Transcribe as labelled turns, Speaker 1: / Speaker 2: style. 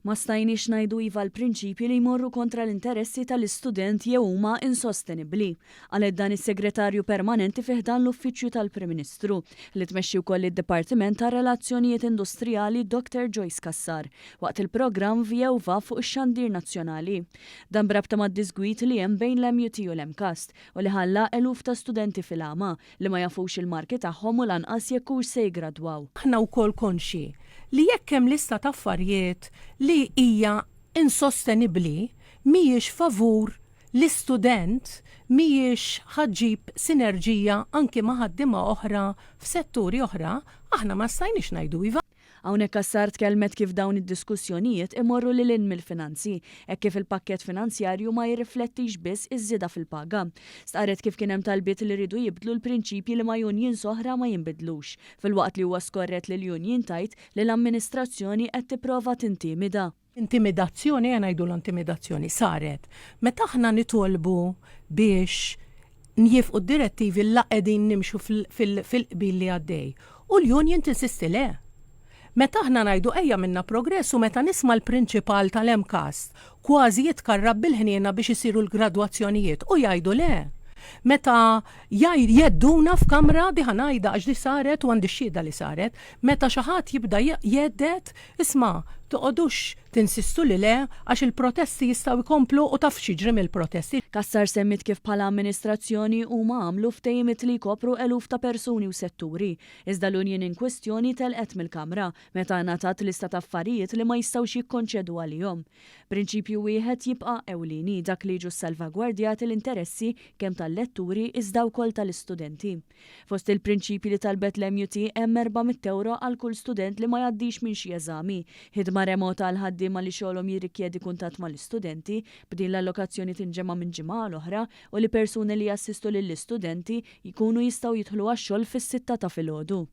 Speaker 1: Ma stajniex ngħidu iva l-prinċipji li jmorru kontra l-interessi tal-istudent jew huma insostenibbli. Għalet dan is-segretarju permanenti fih dan l-Uffiċċju tal-Prim Ministru li tmexxi wkoll id-Dipartiment ta' Relazzjonijiet Industrijali Dr. Joyce Kassar waqt il-programm Vjewva fuq ix-Xandir Nazzjonali. Dan brabta mad-disgwit li hemm bejn l-MUT u l-MCAST u li ħalla eluf ta' studenti fil-għama li ma jafux il-marki tagħhom u lanqas jekk hux se jgradwaw.
Speaker 2: Aħna wkoll konxi li jekk hemm lista ta' affarijiet li hija insostenibbli mhijiex favur l-istudent, mhijiex ħaġġib sinerġija anke ma' ħaddiema oħra f'setturi oħra, aħna ma stajniex ngħidu iva.
Speaker 1: Hawnhekk Kassar tkellmet kif dawn id-diskussjonijiet imorru lil hinn mill-finanzi, hekk kif il-pakkett finanzjarju ma jirriflettix biss iż-żieda fil-paga. Stqarret kif kien hemm talbiet li rridu jibdlu l-prinċipji li ma' unions oħra ma jinbidlux, filwaqt li huwa skorret li l-union tajt li l-amministrazzjoni qed tipprova tintimida.
Speaker 2: Intimidazzjoni, ngħidu l-intimidazzjoni saret. Meta aħna nitolbu biex njifqu d-direttivi li qegħdin nimxu fil-qbil li għaddej. U l-union tinsisti le. Meta aħna ngħidu ejja minna progress u meta nisma' l-prinċipal tal-MCAST kważi jitkarrab bil-ħniena biex isiru l-gradwazzjonijiet u jgħidu le. Meta jedduna f'kamra diħa ngħidha għax li saret u għandi xhieda li saret, meta xi ħadd jibda jeddet isma' toqgħodux tinsistu li le għax il-protesti jistgħu jkomplu u taf xiġri mill-protesti.
Speaker 1: Kassar semmit kif bħala amministrazzjoni huma għamlu ftehimiet li jkopru eluf ta' persuni u setturi. Iżda l-Unjon in kwestjoni telqet mill-Kamra meta ngħatat lista ta' affarijiet li ma jistgħux jikkonċedu għalihom. Prinċipju wieħed jibqa' ewlieni dak li jiġu salvagwardjati l-interessi kemm tal-letturi iżda wkoll tal-istudenti. Fost il-prinċipji li talbet l-MUT hemm 400 euro għal kull student li ma jgħaddix minn xi eżami, ħidma remota għal ħaddiema li xogħolhom jirrikjedi kuntatt mal-istudenti b'din l-allokazzjoni tinġema' minn ġimgħa l-oħra u li persuni li jassistu lill-istudenti jkunu jistgħu jidħlu għax-xogħol fis-6 ta' filgħodu.